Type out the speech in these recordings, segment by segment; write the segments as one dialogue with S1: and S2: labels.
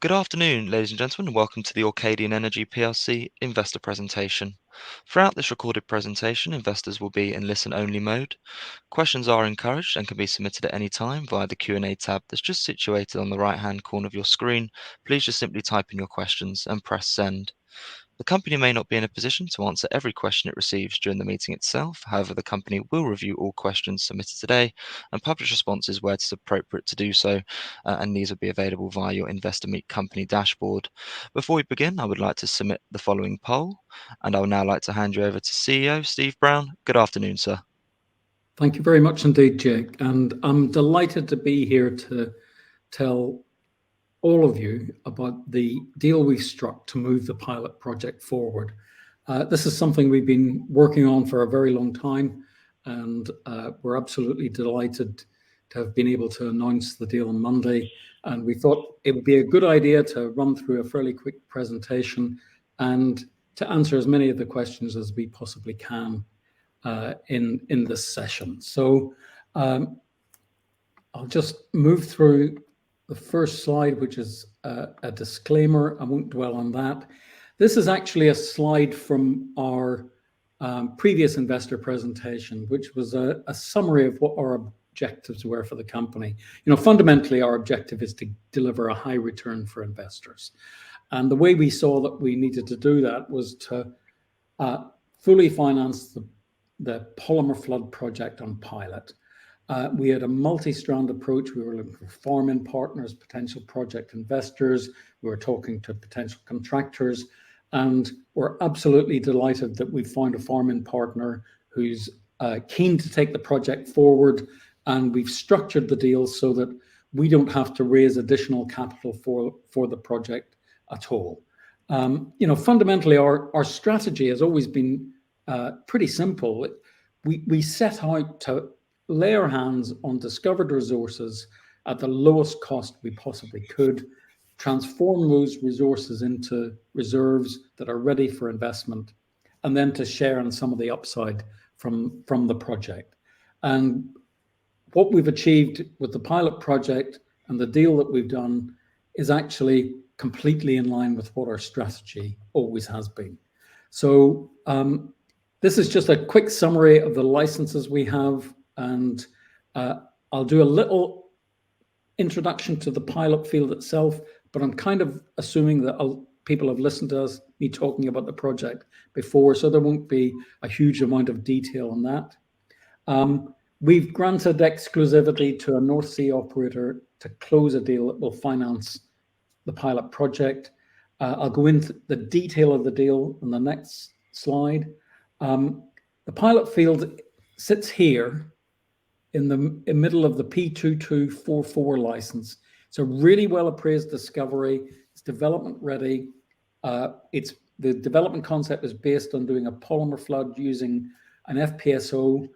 S1: Good afternoon, ladies and gentlemen, and welcome to the ORCADIAN Energy PLC investor presentation. Throughout this recorded presentation, investors will be in listen-only mode. Questions are encouraged and can be submitted at any time via the Q&A tab that's just situated on the right-hand corner of your screen. Please just simply type in your questions and press send. The company may not be in a position to answer every question it receives during the meeting itself. However, the company will review all questions submitted today and publish responses where it is appropriate to do so, and these will be available via your Investor Meet Company dashboard. Before we begin, I would like to submit the following poll, and I would now like to hand you over to CEO Steve Brown. Good afternoon, sir.
S2: Thank you very much indeed, Jake. And I'm delighted to be here to tell all of you about the deal we struck to move the pilot project forward. This is something we've been working on for a very long time, and we're absolutely delighted to have been able to announce the deal on Monday. And we thought it would be a good idea to run through a fairly quick presentation and to answer as many of the questions as we possibly can in this session. So I'll just move through the first slide, which is a disclaimer. I won't dwell on that. This is actually a slide from our previous investor presentation, which was a summary of what our objectives were for the company. Fundamentally, our objective is to deliver a high return for investors. And the way we saw that we needed to do that was to fully finance the polymer flood project on pilot. We had a multi-strand approach. We were looking for farm-in partners, potential project investors. We were talking to potential contractors, and we're absolutely delighted that we found a farm-in partner who's keen to take the project forward, and we've structured the deal so that we don't have to raise additional capital for the project at all. Fundamentally, our strategy has always been pretty simple. We set out to lay our hands on discovered resources at the lowest cost we possibly could, transform those resources into reserves that are ready for investment, and then to share in some of the upside from the project. And what we've achieved with the pilot project and the deal that we've done is actually completely in line with what our strategy always has been. So this is just a quick summary of the licenses we have, and I'll do a little introduction to the pilot field itself, but I'm kind of assuming that people have listened to me talking about the project before, so there won't be a huge amount of detail on that. We've granted exclusivity to a North Sea operator to close a deal that will finance the pilot project. I'll go into the detail of the deal on the next slide. The pilot field sits here in the middle of the P2244 license. It's a really well appraised discovery. It's development ready. The development concept is based on doing a polymer flood using an FPSO.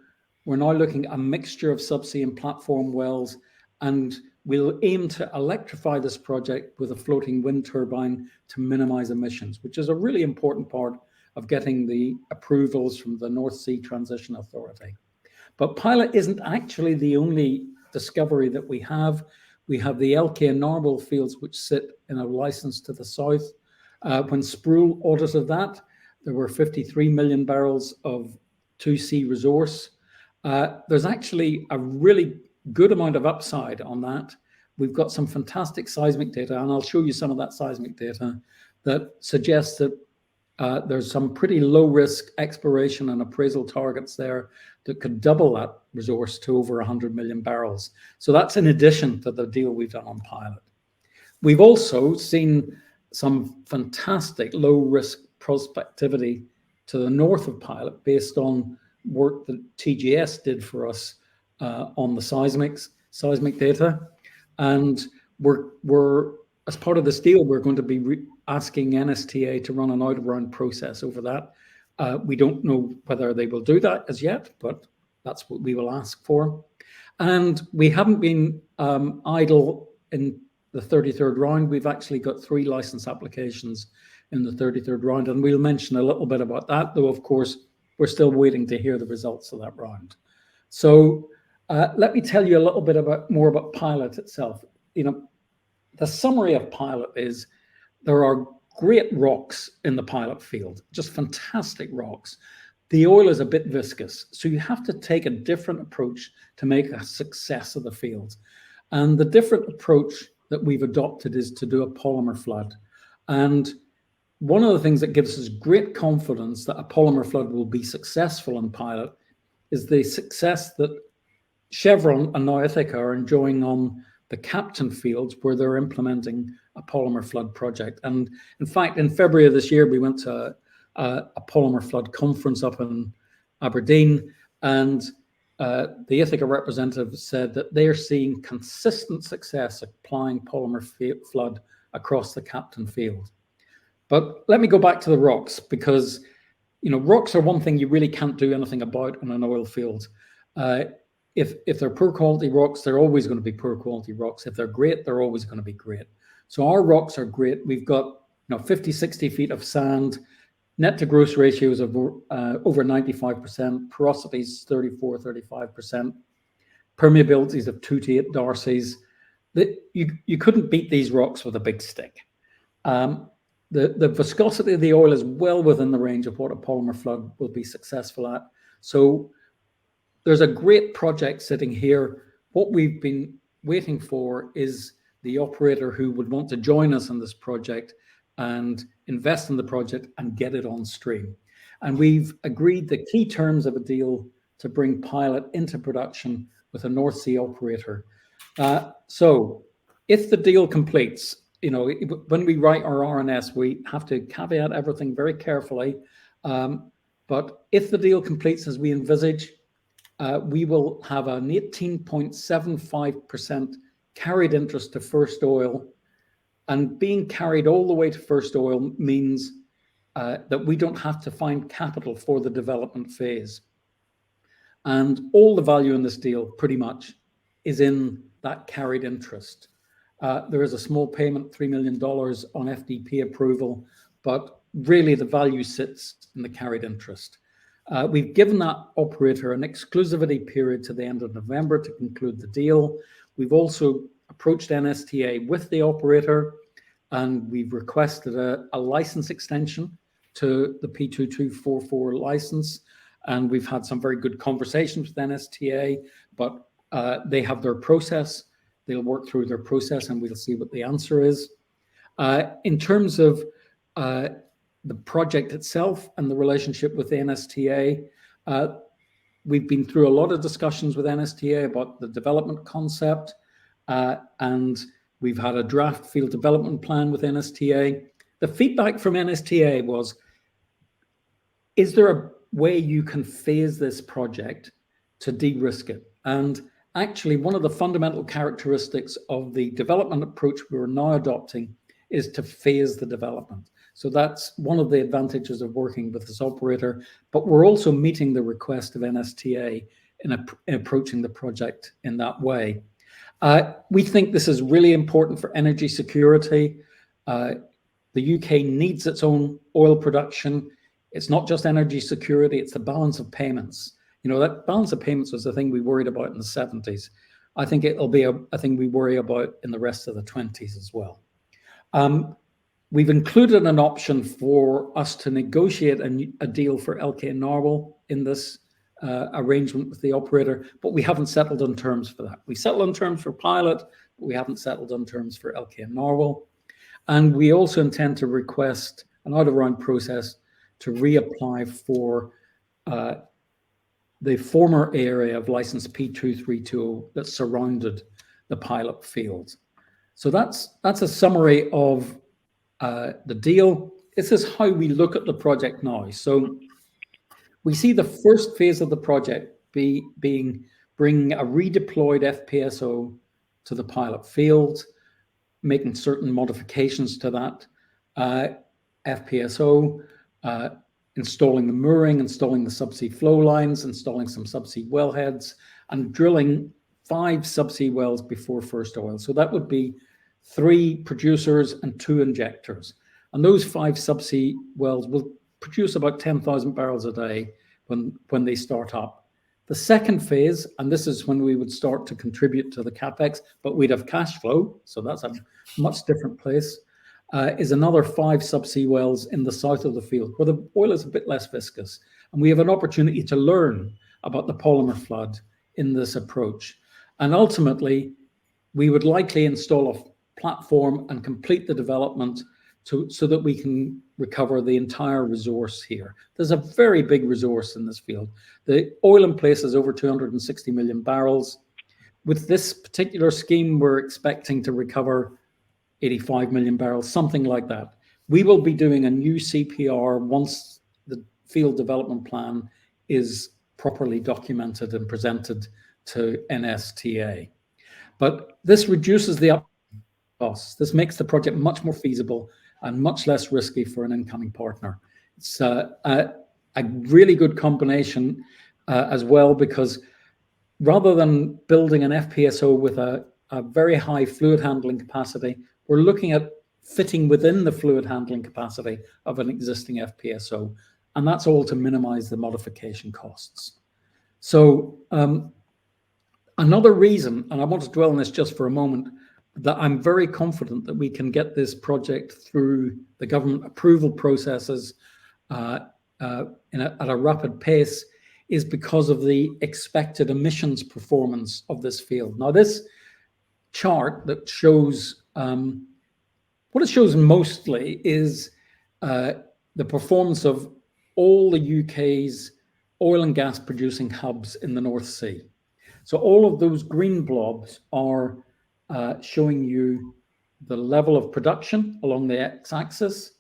S2: We're now looking at a mixture of subsea and platform wells, and we'll aim to electrify this project with a floating wind turbine to minimize emissions, which is a really important part of getting the approvals from the North Sea Transition Authority. But pilot isn't actually the only discovery that we have. We have the Elke and Narwhal fields, which sit in a license to the south. When Sproule audited that, there were 53 million barrels of 2C resource. There's actually a really good amount of upside on that. We've got some fantastic seismic data, and I'll show you some of that seismic data that suggests that there's some pretty low-risk exploration and appraisal targets there that could double that resource to over 100 million barrels. So that's in addition to the deal we've done on pilot. We've also seen some fantastic low-risk prospectivity to the north of pilot based on work that TGS did for us on the seismic data. And we're as part of this deal, we're going to be asking NSTA to run an out-of-round process over that. We don't know whether they will do that as yet, but that's what we will ask for. And we haven't been idle in the 33rd round. We've actually got 3 license applications in the 33rd round, and we'll mention a little bit about that, though, of course, we're still waiting to hear the results of that round. So let me tell you a little bit more about pilot itself. the summary of pilot is there are great rocks in the pilot field, just fantastic rocks. The oil is a bit viscous, so you have to take a different approach to make a success of the field. And the different approach that we've adopted is to do a polymer flood. And one of the things that gives us great confidence that a polymer flood will be successful in pilot is the success that Chevron and now Ithaca are enjoying on the Captain fields, where they're implementing a polymer flood project. And in fact, in February of this year, we went to a polymer flood conference up in Aberdeen, and the Ithaca representative said that they're seeing consistent success applying polymer flood across the Captain field. But let me go back to the rocks, because rocks are one thing you really can't do anything about in an oil field. If they're poor quality rocks, they're always going to be poor quality rocks. If they're great, they're always going to be great. So our rocks are great. We've got 50, 60 feet of sand, net to gross ratios of over 95%, porosities 34, 35%, permeabilities of 2 to 8 darcies. You couldn't beat these rocks with a big stick. The viscosity of the oil is well within the range of what a polymer flood will be successful at. So there's a great project sitting here. What we've been waiting for is the operator who would want to join us in this project and invest in the project and get it on stream. And we've agreed the key terms of a deal to bring pilot into production with a North Sea operator. So if the deal completes, when we write our RNS, we have to caveat everything very carefully. But if the deal completes as we envisage, we will have an 18.75% carried interest to first oil. And being carried all the way to first oil means that we don't have to find capital for the development phase. And all the value in this deal pretty much is in that carried interest. There is a small payment, $3 million on FDP approval, but really the value sits in the carried interest. We've given that operator an exclusivity period to the end of November to conclude the deal. We've also approached NSTA with the operator, and we've requested a license extension to the P2244 license. And we've had some very good conversations with NSTA, but they have their process. They'll work through their process and we'll see what the answer is. In terms of the project itself and the relationship with the NSTA, we've been through a lot of discussions with NSTA about the development concept, and we've had a draft field development plan with NSTA. The feedback from NSTA was, is there a way you can phase this project to de-risk it? And actually, one of the fundamental characteristics of the development approach we're now adopting is to phase the development. So that's one of the advantages of working with this operator, but we're also meeting the request of NSTA in approaching the project in that way. We think this is really important for energy security. The UK needs its own oil production. It's not just energy security, it's the balance of payments. That balance of payments was the thing we worried about in the 70s. I think it'll be a thing we worry about in the rest of the 20s as well. We've included an option for us to negotiate a deal for LK and Narwhal in this arrangement with the operator, but we haven't settled on terms for that. We settled on terms for pilot, but we haven't settled on terms for LK and Narwhal. And we also intend to request an out-of-round process to reapply for the former area of license P2320 that surrounded the pilot field. So that's a summary of the deal. This is how we look at the project now. So we see the first phase of the project being bringing a redeployed FPSO to the pilot field, making certain modifications to that FPSO, installing the mooring, installing the subsea flow lines, installing some subsea wellheads, and drilling 5 subsea wells before first oil. So that would be 3 producers and 2 injectors. And those 5 subsea wells will produce about 10,000 barrels a day when they start up. The second phase, and this is when we would start to contribute to the capex, but we'd have cash flow, so that's a much different place, is another 5 subsea wells in the south of the field, where the oil is a bit less viscous. And we have an opportunity to learn about the polymer flood in this approach. And ultimately, we would likely install a platform and complete the development so that we can recover the entire resource here. There's a very big resource in this field. The oil in place is over 260 million barrels. With this particular scheme, we're expecting to recover 85 million barrels, something like that. We will be doing a new CPR once the field development plan is properly documented and presented to NSTA. But this reduces the costs. This makes the project much more feasible and much less risky for an incoming partner. It's a really good combination as well, because rather than building an FPSO with a very high fluid handling capacity, we're looking at fitting within the fluid handling capacity of an existing FPSO, and that's all to minimize the modification costs. So another reason, and I want to dwell on this just for a moment, that I'm very confident that we can get this project through the government approval processes at a rapid pace is because of the expected emissions performance of this field. Now, this chart that shows, what it shows mostly is the performance of all the UK's oil and gas producing hubs in the North Sea. So all of those green blobs are showing you the level of production along the x-axis,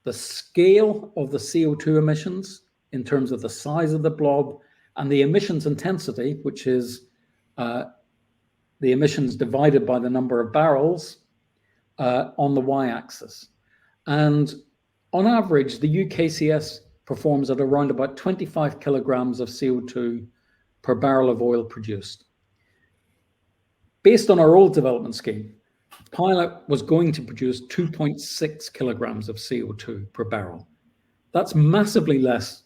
S2: the scale of the CO2 emissions in terms of the size of the blob, and the emissions intensity, which is the emissions divided by the number of barrels on the y-axis. And on average, the UKCS performs at around about 25 kilograms of CO2 per barrel of oil produced. Based on our old development scheme, Pilot was going to produce 2.6 kilograms of CO2 per barrel. That's massively less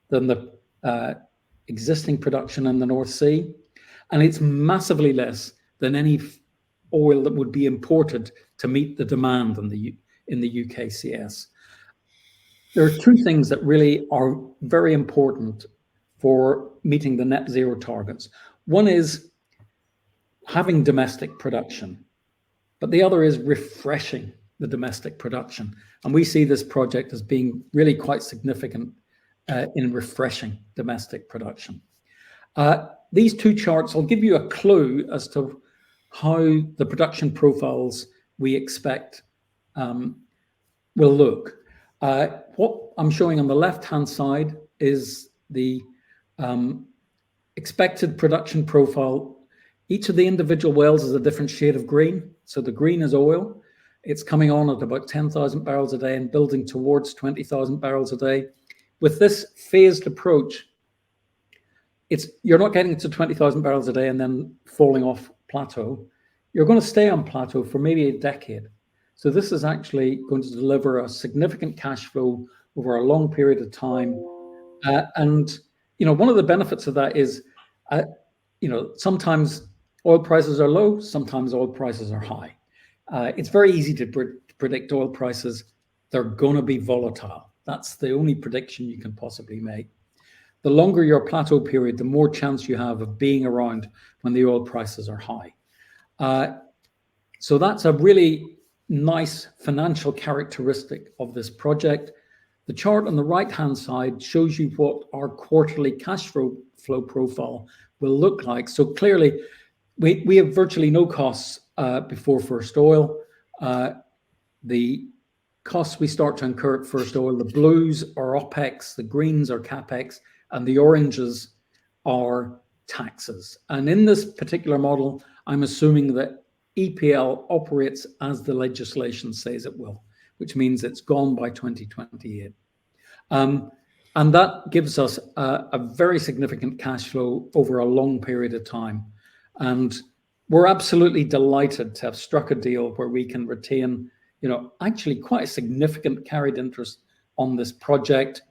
S2: than the existing production in the North Sea, and it's massively less than any oil that would be imported to meet the demand in the UKCS. There are two things that really are very important for meeting the net zero targets. One is having domestic production, but the other is refreshing the domestic production. And we see this project as being really quite significant in refreshing domestic production. These two charts will give you a clue as to how the production profiles we expect will look. What I'm showing on the left-hand side is the expected production profile. Each of the individual wells is a different shade of green. So the green is oil. It's coming on at about 10,000 barrels a day and building towards 20,000 barrels a day. With this phased approach, you're not getting to 20,000 barrels a day and then falling off plateau. You're going to stay on plateau for maybe a decade. So this is actually going to deliver a significant cash flow over a long period of time. And one of the benefits of that is, sometimes oil prices are low, sometimes oil prices are high. It's very easy to predict oil prices. They're going to be volatile. That's the only prediction you can possibly make. The longer your plateau period, the more chance you have of being around when the oil prices are high. So that's a really nice financial characteristic of this project. The chart on the right-hand side shows you what our quarterly cash flow profile will look like. So clearly, we have virtually no costs before first oil. The costs we start to incur at first oil, the blues are OPEX, the greens are CAPEX, and the oranges are taxes. And in this particular model, I'm assuming that EPL operates as the legislation says it will, which means it's gone by 2028. And that gives us a very significant cash flow over a long period of time. And we're absolutely delighted to have struck a deal where we can retain, actually quite a significant carried interest on this project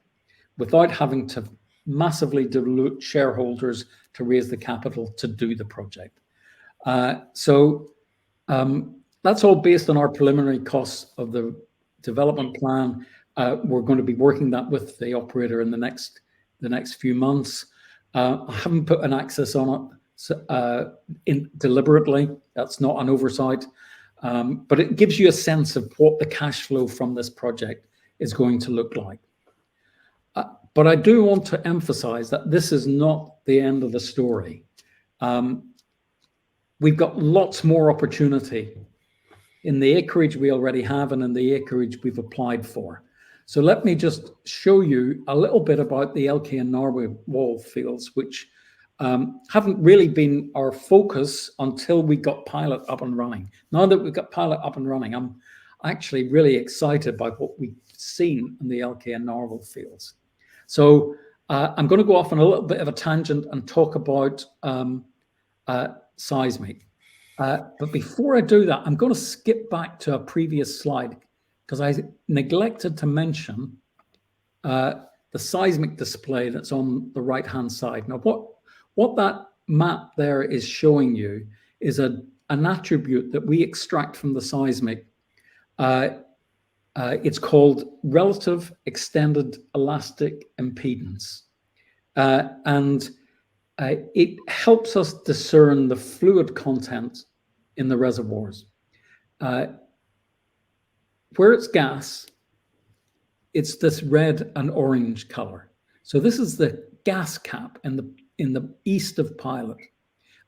S2: without having to massively dilute shareholders to raise the capital to do the project. So that's all based on our preliminary costs of the development plan. We're going to be working that with the operator in the next few months. I haven't put an axis on it deliberately. That's not an oversight, but it gives you a sense of what the cash flow from this project is going to look like. But I do want to emphasize that this is not the end of the story. We've got lots more opportunity in the acreage we already have and in the acreage we've applied for. So let me just show you a little bit about the Elke and Narwhal fields, which haven't really been our focus until we got pilot up and running. Now that we've got pilot up and running, I'm actually really excited by what we've seen in the Elke and Narwhal fields. So I'm going to go off on a little bit of a tangent and talk about seismic. But before I do that, I'm going to skip back to a previous slide because I neglected to mention the seismic display that's on the right-hand side. Now, what that map there is showing you is an attribute that we extract from the seismic. It's called relative extended elastic impedance. And it helps us discern the fluid content in the reservoirs. Where it's gas, it's this red and orange color. So this is the gas cap in the east of Pilot.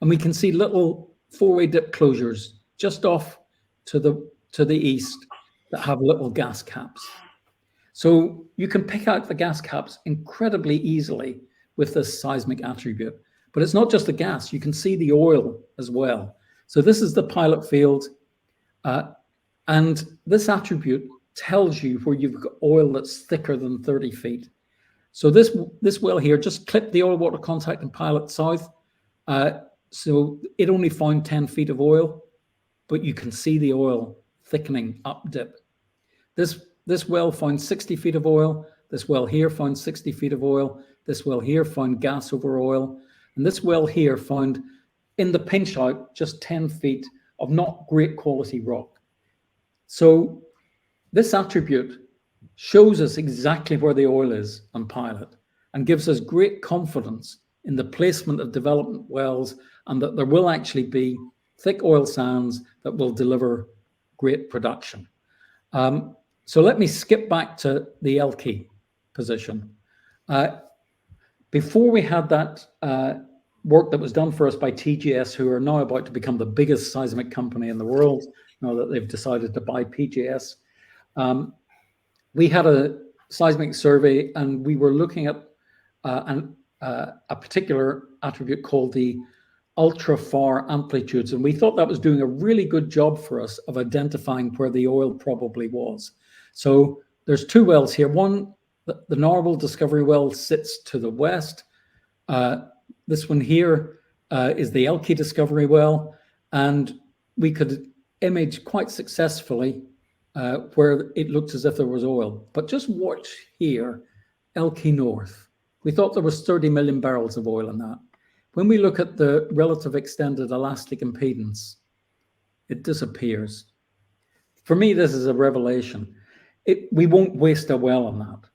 S2: And we can see little four-way dip closures just off to the east that have little gas caps. So you can pick out the gas caps incredibly easily with this seismic attribute. But it's not just the gas, you can see the oil as well. So this is the Pilot field. And this attribute tells you where you've got oil that's thicker than 30 feet. So this well here just clipped the oil water contact in Pilot South. So it only found 10 feet of oil, but you can see the oil thickening up dip. This well found 60 feet of oil. This well here found 60 feet of oil. This well here found gas over oil. And this well here found in the pinch out just 10 feet of not great quality rock. So this attribute shows us exactly where the oil is on Pilot and gives us great confidence in the placement of development wells and that there will actually be thick oil sands that will deliver great production. So let me skip back to the Elke position. Before we had that work that was done for us by TGS, who are now about to become the biggest seismic company in the world, now that they've decided to buy PGS, we had a seismic survey and we were looking at a particular attribute called the ultra far amplitudes. And we thought that was doing a really good job for us of identifying where the oil probably was. So there's two wells here. One, the Narwhal discovery well sits to the west. This one here is the Elke discovery well. And we could image quite successfully where it looked as if there was oil. But just watch here, Elke North. We thought there was 30 million barrels of oil in that. When we look at the relative extended elastic impedance, it disappears. For me, this is a revelation. We won't waste a well on that.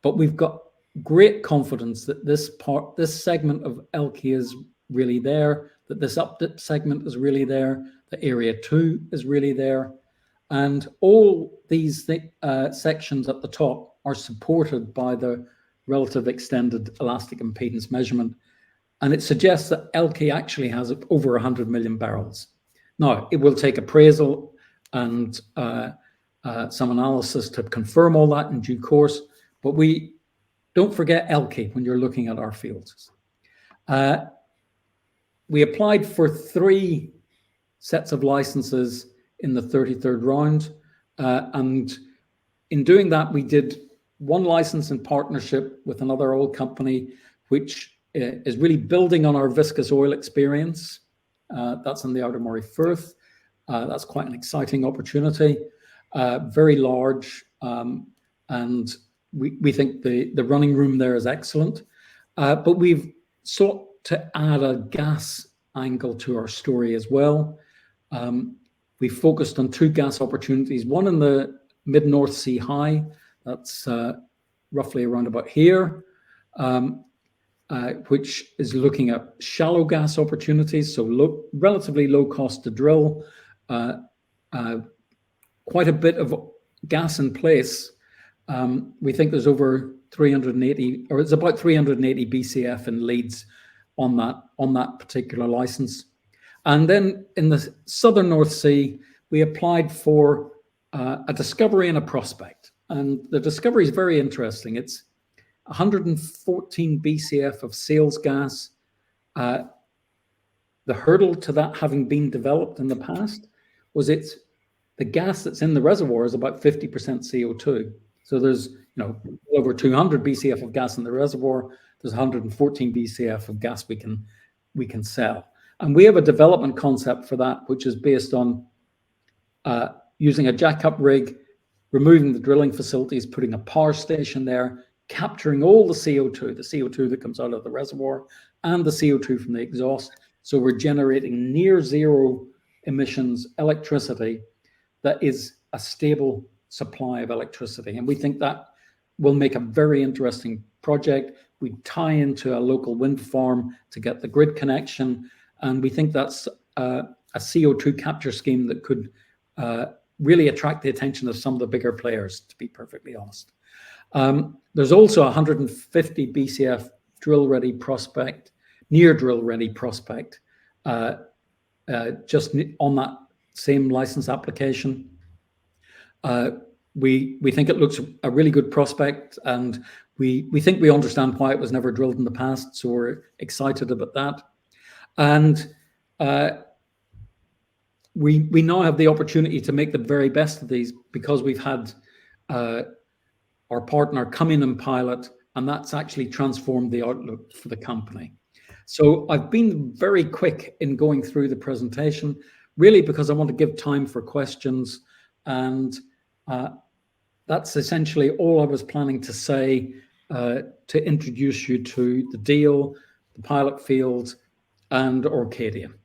S2: But we've got great confidence that this segment of Elke is really there, that this up-dip segment is really there, that area 2 is really there. And all these sections at the top are supported by the relative extended elastic impedance measurement. And it suggests that Elke actually has over 100 million barrels. Now, it will take appraisal and some analysis to confirm all that in due course, but we don't forget Elke when you're looking at our fields. We applied for 3 sets of licenses in the 33rd round. And in doing that, we did 1 license in partnership with another oil company, which is really building on our viscous oil experience. That's in the Outer Moray Firth. That's quite an exciting opportunity, very large. And we think the running room there is excellent. But we've sought to add a gas angle to our story as well. We focused on 2 gas opportunities, one in the mid-North Sea high, that's roughly around about here, which is looking at shallow gas opportunities, so relatively low cost to drill, quite a bit of gas in place. We think there's over 380, or it's about 380 BCF in leads on that particular license. And then in the southern North Sea, we applied for a discovery and a prospect. And the discovery is very interesting. It's 114 BCF of sales gas. The hurdle to that having been developed in the past was the gas that's in the reservoir is about 50% CO2. So there's over 200 BCF of gas in the reservoir. There's 114 BCF of gas we can sell. And we have a development concept for that, which is based on using a jackup rig, removing the drilling facilities, putting a power station there, capturing all the CO2 that comes out of the reservoir and the CO2 from the exhaust. So we're generating near zero emissions electricity that is a stable supply of electricity. And we think that will make a very interesting project. We tie into a local wind farm to get the grid connection. And we think that's a CO2 capture scheme that could really attract the attention of some of the bigger players, to be perfectly honest. There's also a 150 BCF drill-ready prospect, near drill-ready prospect, just on that same license application. We think it looks a really good prospect, and we think we understand why it was never drilled in the past, so we're excited about that. And we now have the opportunity to make the very best of these because we've had our partner come in and pilot, and that's actually transformed the outlook for the company. So I've been very quick in going through the presentation, really because I want to give time for questions, and that's essentially all I was planning to say to introduce you to the deal, the pilot field, and ORCADIAN.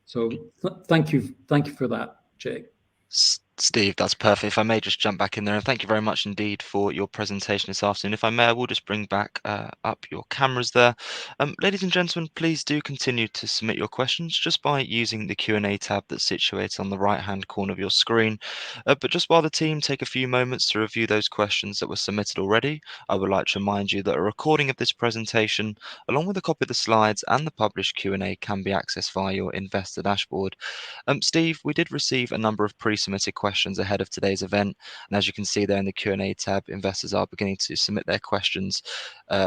S2: So thank you for that, Jake.
S1: Steve, that's perfect. If I may just jump back in there, and thank you very much indeed for your presentation this afternoon. If I may, I will just bring back up your cameras there. Ladies and gentlemen, please do continue to submit your questions just by using the Q&A tab that's situated on the right-hand corner of your screen. But just while the team take a few moments to review those questions that were submitted already, I would like to remind you that a recording of this presentation, along with a copy of the slides and the published Q&A, can be accessed via your investor dashboard. Steve, we did receive a number of pre-submitted questions ahead of today's event, and as you can see there in the Q&A tab, investors are beginning to submit their questions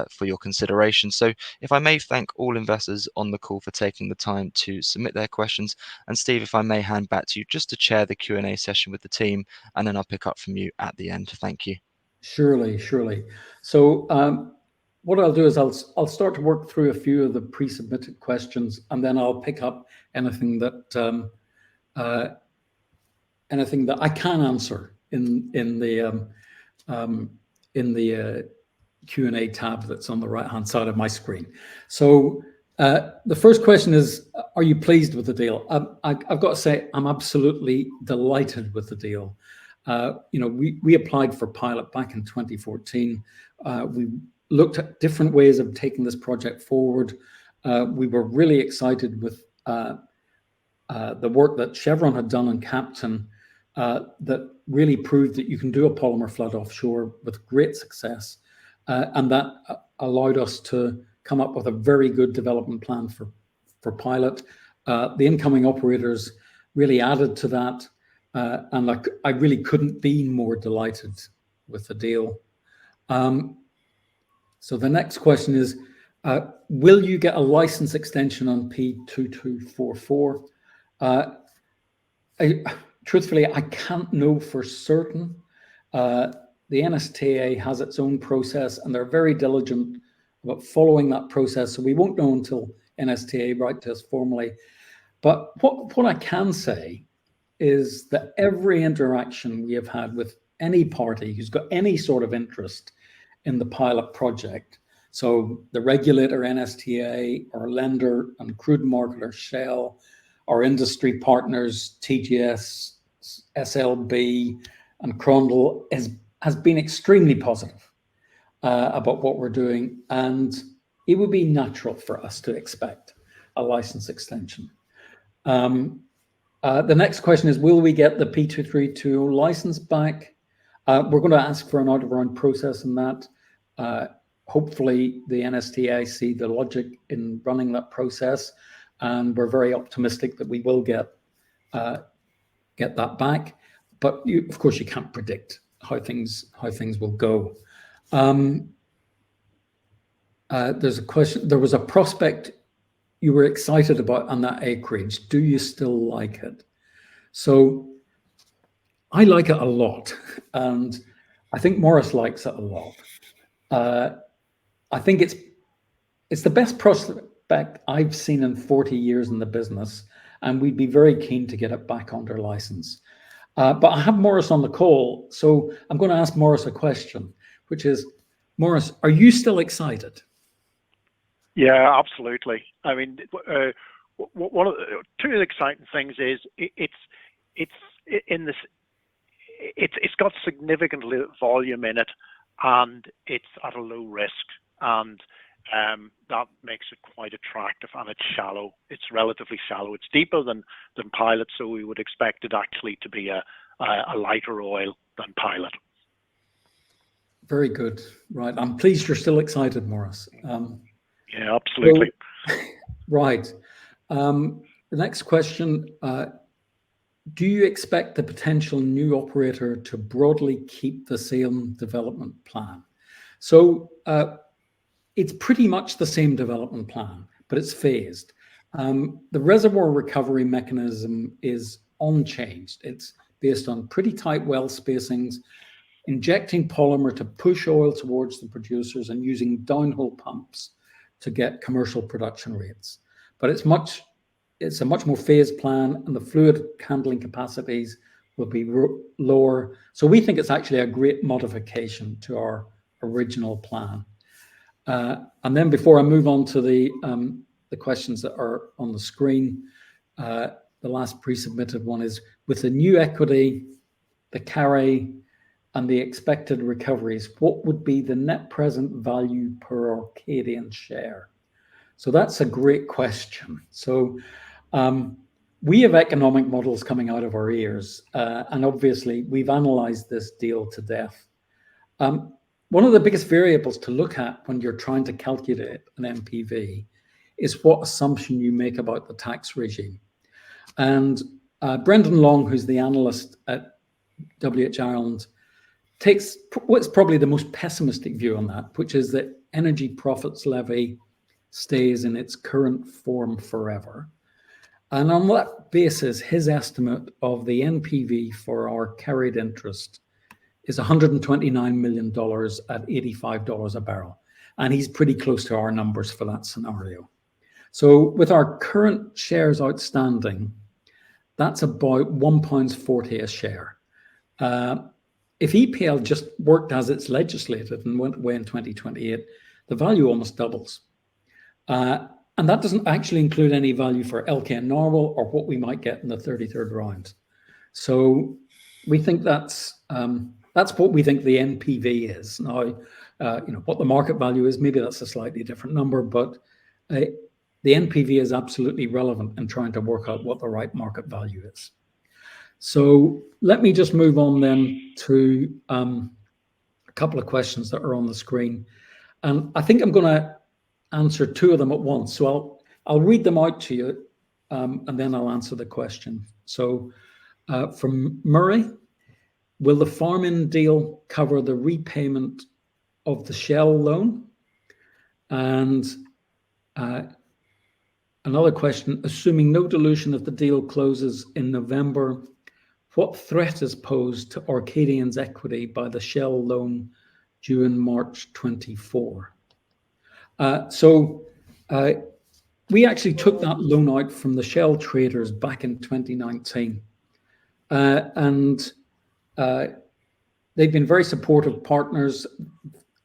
S1: for your consideration. So if I may thank all investors on the call for taking the time to submit their questions, and Steve, if I may hand back to you just to chair the Q&A session with the team, and then I'll pick up from you at the end. Thank you.
S2: Surely. So what I'll do is I'll start to work through a few of the pre-submitted questions, and then I'll pick up anything that I can answer in the Q&A tab that's on the right-hand side of my screen. So the first question is, are you pleased with the deal? I've got to say, I'm absolutely delighted with the deal. We applied for pilot back in 2014. We looked at different ways of taking this project forward. We were really excited with the work that Chevron had done on Captain that really proved that you can do a polymer flood offshore with great success. And that allowed us to come up with a very good development plan for pilot. The incoming operators really added to that. And I really couldn't be more delighted with the deal. So the next question is, will you get a license extension on P2244? Truthfully, I can't know for certain. The NSTA has its own process, and they're very diligent about following that process. So we won't know until NSTA write to us formally. But what I can say is that every interaction we have had with any party who's got any sort of interest in the pilot project So the regulator, NSTA, our lender and crude marketer, Shell, our industry partners, TGS, SLB, and Crondall, has been extremely positive about what we're doing. And it would be natural for us to expect a license extension. The next question is, will we get the P2320 license back? We're going to ask for an out-of-round process in that. Hopefully the NSTA see the logic in running that process, and we're very optimistic that we will get that back. But of course, you can't predict how things will go. There's a question. There was a prospect you were excited about on that acreage. Do you still like it? So I like it a lot, and I think Morris likes it a lot. I think it's the best prospect I've seen in 40 years in the business, and we'd be very keen to get it back under license. But I have Morris on the call, so I'm going to ask Morris a question, which is, Morris, are you still excited?
S3: Yeah, absolutely. I mean, one of the two exciting things is it's got significant volume in it, and it's at a low risk, and that makes it quite attractive. And it's shallow. It's relatively shallow. It's deeper than Pilot, so we would expect it actually to be a lighter oil than Pilot.
S2: Very good. Right. I'm pleased you're still excited, Morris.
S3: Yeah, absolutely.
S2: So, right. The next question, do you expect the potential new operator to broadly keep the same development plan? So it's pretty much the same development plan, but it's phased. The reservoir recovery mechanism is unchanged. It's based on pretty tight well spacings, injecting polymer to push oil towards the producers, and using downhole pumps to get commercial production rates. But it's a much more phased plan, and the fluid handling capacities will be lower. So we think it's actually a great modification to our original plan. And then before I move on to the questions that are on the screen, the last pre-submitted one is, with the new equity, the carry, and the expected recoveries, what would be the net present value per ORCADIAN share? So that's a great question. So we have economic models coming out of our ears, and obviously we've analyzed this deal to death. One of the biggest variables to look at when you're trying to calculate an NPV is what assumption you make about the tax regime. And Brendan Long, who's the analyst at WH Ireland, takes what's probably the most pessimistic view on that, which is that energy profits levy stays in its current form forever. And on that basis, his estimate of the NPV for our carried interest is $129 million at $85 a barrel. And he's pretty close to our numbers for that scenario. So with our current shares outstanding, that's about £1.40 a share. If EPL just worked as it's legislated and went away in 2028, the value almost doubles. And that doesn't actually include any value for LK and Narwhal or what we might get in the 33rd round. So we think that's what we think the NPV is. Now, what the market value is, maybe that's a slightly different number, but the NPV is absolutely relevant in trying to work out what the right market value is. So let me just move on then to a couple of questions that are on the screen. And I think I'm going to answer two of them at once. So I'll read them out to you, and then I'll answer the question. So from Murray, will the farm-in deal cover the repayment of the Shell loan? And another question, assuming no dilution if the deal closes in November, what threat is posed to ORCADIAN's equity by the Shell loan due in March 24? So we actually took that loan out from the Shell traders back in 2019. And they've been very supportive partners,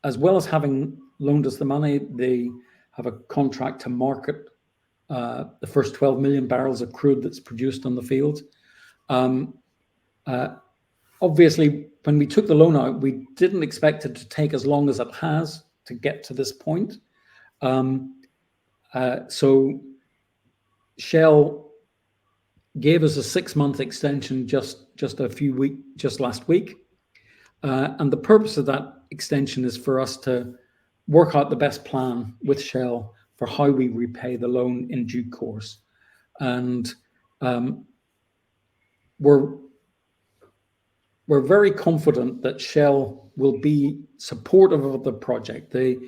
S2: as well as having loaned us the money. They have a contract to market the first 12 million barrels of crude that's produced on the field. Obviously, when we took the loan out, we didn't expect it to take as long as it has to get to this point. So Shell gave us a 6-month extension just last week. And the purpose of that extension is for us to work out the best plan with Shell for how we repay the loan in due course. And we're very confident that Shell will be supportive of the project. They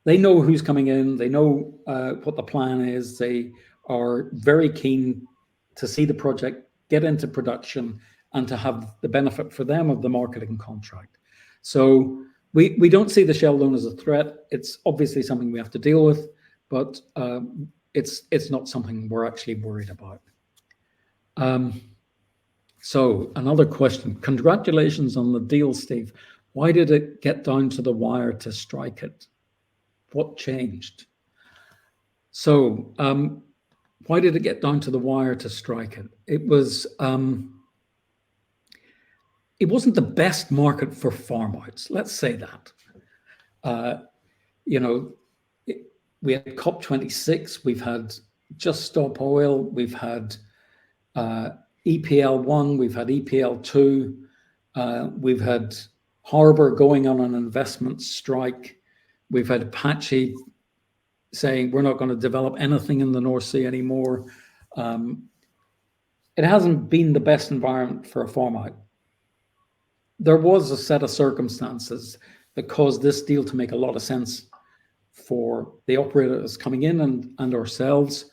S2: know who's coming in. They know what the plan is. They are very keen to see the project get into production and to have the benefit for them of the marketing contract. So we don't see the Shell loan as a threat. It's obviously something we have to deal with, but it's not something we're actually worried about. So another question. Congratulations on the deal, Steve. Why did it get down to the wire to strike it? What changed? So why did it get down to the wire to strike it? It wasn't the best market for farm outs. Let's say that. We had COP26. We've had Just Stop Oil. We've had EPL1. We've had EPL2. We've had Harbour going on an investment strike. We've had Apache saying we're not going to develop anything in the North Sea anymore. It hasn't been the best environment for a farm out. There was a set of circumstances that caused this deal to make a lot of sense for the operators coming in and ourselves.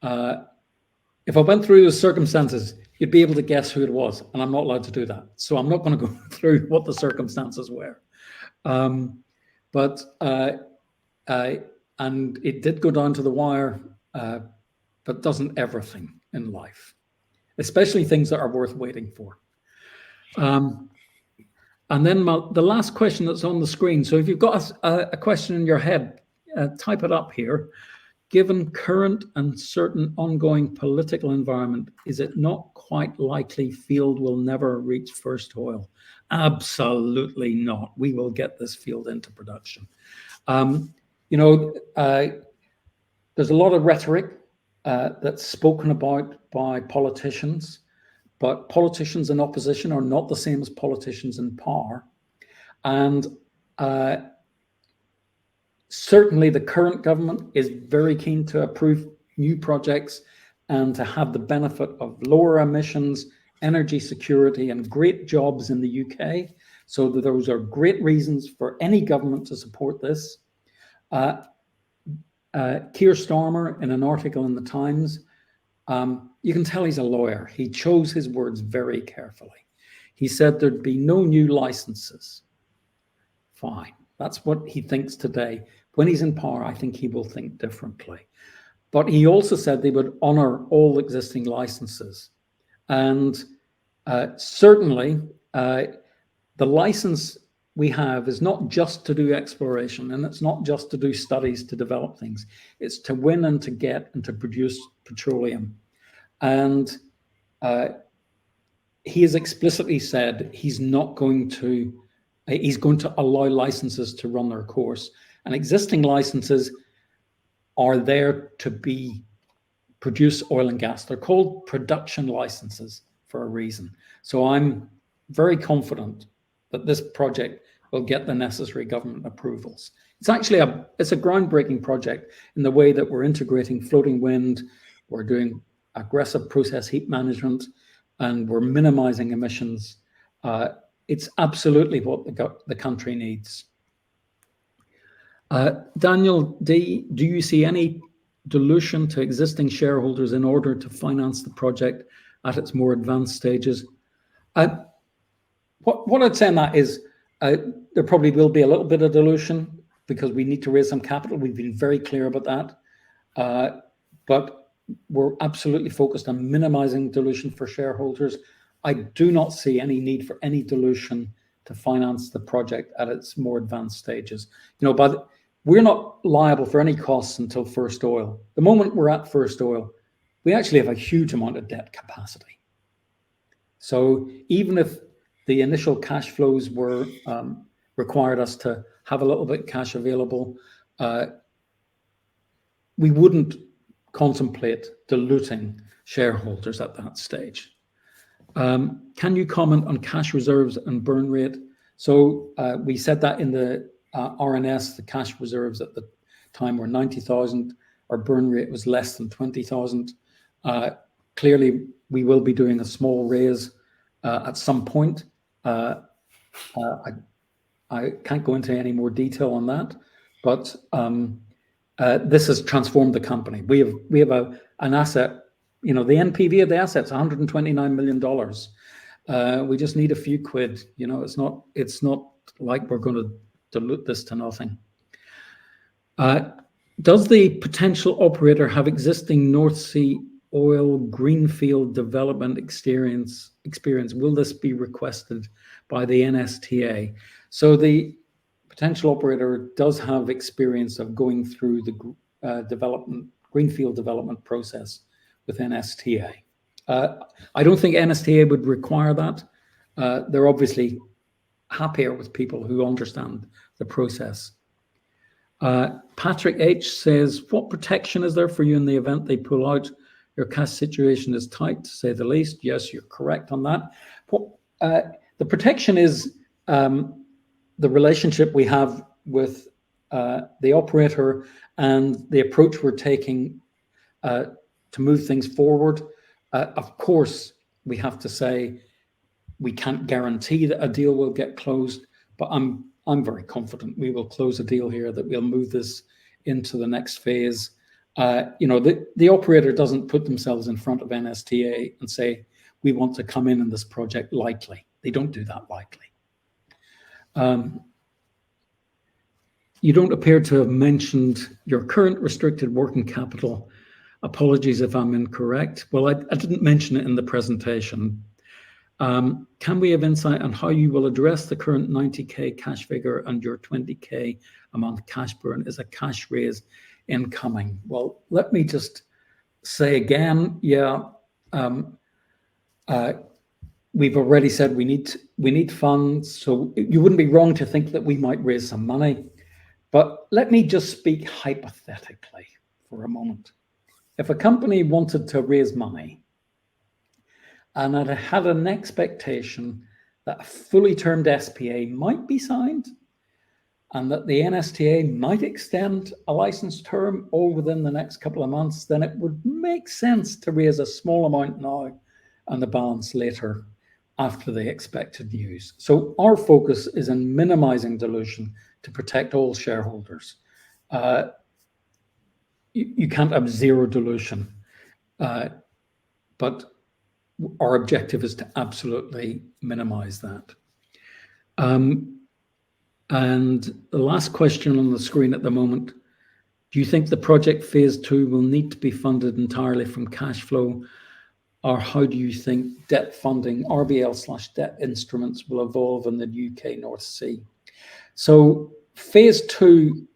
S2: If I went through the circumstances, you'd be able to guess who it was, and I'm not allowed to do that. So I'm not going to go through what the circumstances were. And it did go down to the wire, but doesn't everything in life, especially things that are worth waiting for. And then the last question that's on the screen. So if you've got a question in your head, type it up here. Given current and certain ongoing political environment, is it not quite likely field will never reach first oil? Absolutely not. We will get this field into production. There's a lot of rhetoric that's spoken about by politicians, but politicians in opposition are not the same as politicians in power. And certainly the current government is very keen to approve new projects and to have the benefit of lower emissions, energy security, and great jobs in the UK. So those are great reasons for any government to support this. Keir Starmer, in an article in the Times, you can tell he's a lawyer. He chose his words very carefully. He said there'd be no new licenses. Fine. That's what he thinks today. When he's in power, I think he will think differently. But he also said they would honor all existing licenses. And certainly, the license we have is not just to do exploration, and it's not just to do studies to develop things. It's to win and to get and to produce petroleum. And he has explicitly said he's going to allow licenses to run their course. And existing licenses are there to produce oil and gas. They're called production licenses for a reason. So I'm very confident that this project will get the necessary government approvals. It's actually a groundbreaking project in the way that we're integrating floating wind, we're doing aggressive process heat management, and we're minimizing emissions. It's absolutely what the country needs. Daniel D, do you see any dilution to existing shareholders in order to finance the project at its more advanced stages? What I'd say on that is there probably will be a little bit of dilution because we need to raise some capital. We've been very clear about that. But we're absolutely focused on minimizing dilution for shareholders. I do not see any need for any dilution to finance the project at its more advanced stages. But we're not liable for any costs until first oil. The moment we're at first oil, we actually have a huge amount of debt capacity. So even if the initial cash flows were required us to have a little bit of cash available, we wouldn't contemplate diluting shareholders at that stage. Can you comment on cash reserves and burn rate? So we said that in the RNS, the cash reserves at the time were 90,000. Our burn rate was less than 20,000. Clearly, we will be doing a small raise at some point. I can't go into any more detail on that, but this has transformed the company. We have an asset. The NPV of the asset's $129 million. We just need a few quid. It's not like we're going to dilute this to nothing. Does the potential operator have existing North Sea oil greenfield development experience? Will this be requested by the NSTA? So the potential operator does have experience of going through the greenfield development process with NSTA. I don't think NSTA would require that. They're obviously happier with people who understand the process. Patrick H says, what protection is there for you in the event they pull out? Your cash situation is tight, to say the least. Yes, you're correct on that. The protection is the relationship we have with the operator and the approach we're taking to move things forward. Of course, we have to say we can't guarantee that a deal will get closed, but I'm very confident we will close a deal here, that we'll move this into the next phase. The operator doesn't put themselves in front of NSTA and say, we want to come in this project lightly. They don't do that lightly. You don't appear to have mentioned your current restricted working capital. Apologies if I'm incorrect. Well, I didn't mention it in the presentation. Can we have insight on how you will address the current 90K cash figure and your 20K a month cash burn? Is a cash raise incoming? Well, let me just say again, we've already said we need funds, so you wouldn't be wrong to think that we might raise some money. But let me just speak hypothetically for a moment. If a company wanted to raise money and it had an expectation that a fully termed SPA might be signed and that the NSTA might extend a license term all within the next couple of months, then it would make sense to raise a small amount now and the balance later after the expected news. So our focus is on minimizing dilution to protect all shareholders. You can't have zero dilution, but our objective is to absolutely minimize that. And the last question on the screen at the moment, do you think the project phase 2 will need to be funded entirely from cash flow, or how do you think debt funding, RBL/debt instruments will evolve in the UK North Sea? So phase 2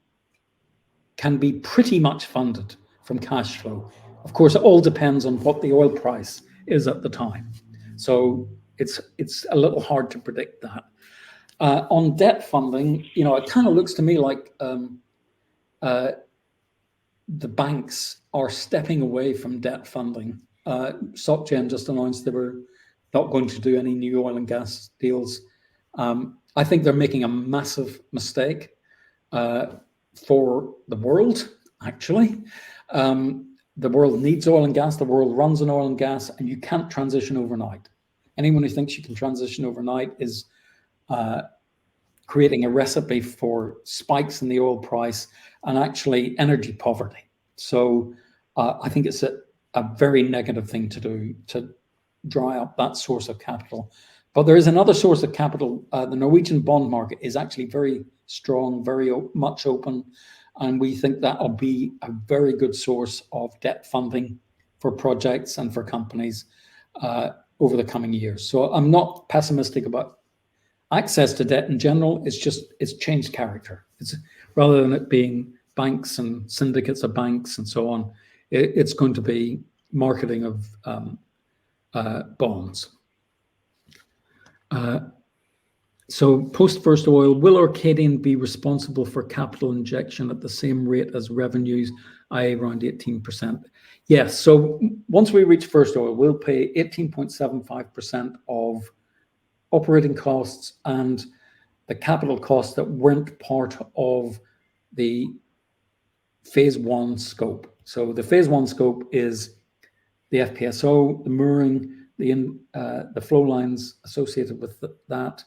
S2: can be pretty much funded from cash flow. Of course, it all depends on what the oil price is at the time. So it's a little hard to predict that. On debt funding, it kind of looks to me like the banks are stepping away from debt funding. SocGen just announced they were not going to do any new oil and gas deals. I think they're making a massive mistake for the world, actually. The world needs oil and gas. The world runs on oil and gas, and you can't transition overnight. Anyone who thinks you can transition overnight is creating a recipe for spikes in the oil price and actually energy poverty. So I think it's a very negative thing to do, to dry up that source of capital. But there is another source of capital. The Norwegian bond market is actually very strong, very much open. And we think that will be a very good source of debt funding for projects and for companies over the coming years. So I'm not pessimistic about access to debt in general, it's changed character. It's rather than it being banks and syndicates of banks and so on, it's going to be marketing of bonds. So post first oil, will ORCADIAN be responsible for capital injection at the same rate as revenues, i.e. around 18%? Yes, so once we reach first oil, we'll pay 18.75% of operating costs and the capital costs that weren't part of the phase one scope. So the phase one scope is the FPSO, the mooring, the flow lines associated with that,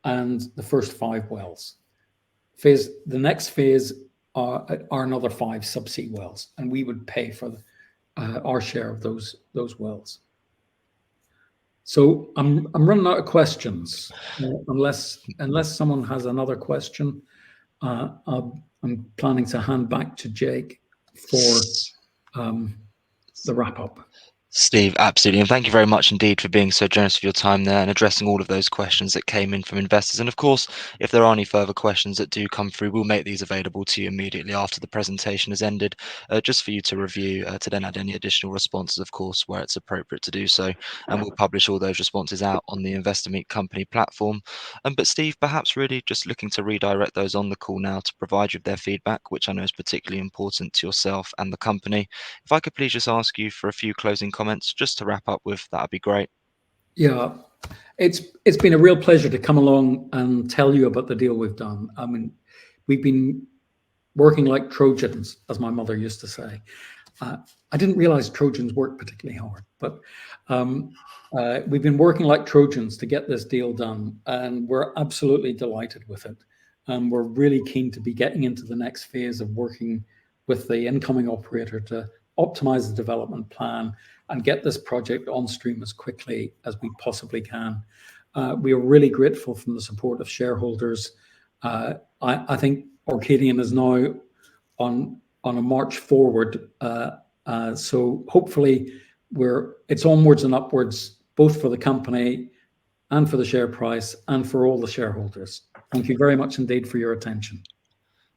S2: and the first 5 wells. The next phase are another 5 subsea wells, and we would pay for our share of those wells. So I'm running out of questions. Unless someone has another question, I'm planning to hand back to Jake for the wrap up.
S1: Steve, absolutely. And thank you very much indeed for being so generous with your time there and addressing all of those questions that came in from investors. And of course, if there are any further questions that do come through, we'll make these available to you immediately after the presentation has ended, just for you to review, to then add any additional responses, of course, where it's appropriate to do so. And we'll publish all those responses out on the Investor Meet Company platform. But Steve, perhaps really just looking to redirect those on the call now to provide you with their feedback, which I know is particularly important to yourself and the company. If I could please just ask you for a few closing comments just to wrap up with, that'd be great.
S2: Yeah, it's been a real pleasure to come along and tell you about the deal we've done. I mean, we've been working like Trojans, as my mother used to say. I didn't realize Trojans work particularly hard, but we've been working like Trojans to get this deal done, and we're absolutely delighted with it. We're really keen to be getting into the next phase of working with the incoming operator to optimize the development plan and get this project on stream as quickly as we possibly can. We are really grateful from the support of shareholders. I think ORCADIAN is now on a march forward. So hopefully it's onwards and upwards, both for the company and for the share price and for all the shareholders. Thank you very much indeed for your attention.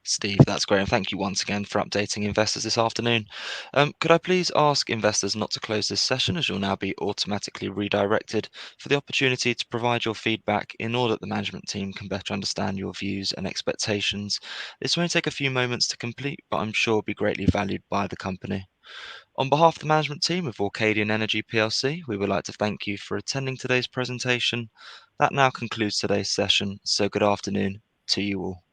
S1: Steve, that's great. And thank you once again for updating investors this afternoon. Could I please ask investors not to close this session, as you'll now be automatically redirected for the opportunity to provide your feedback in order that the management team can better understand your views and expectations. This won't take a few moments to complete, but I'm sure will be greatly valued by the company. On behalf of the management team of ORCADIAN Energy PLC, we would like to thank you for attending today's presentation. That now concludes today's session, so good afternoon to you all.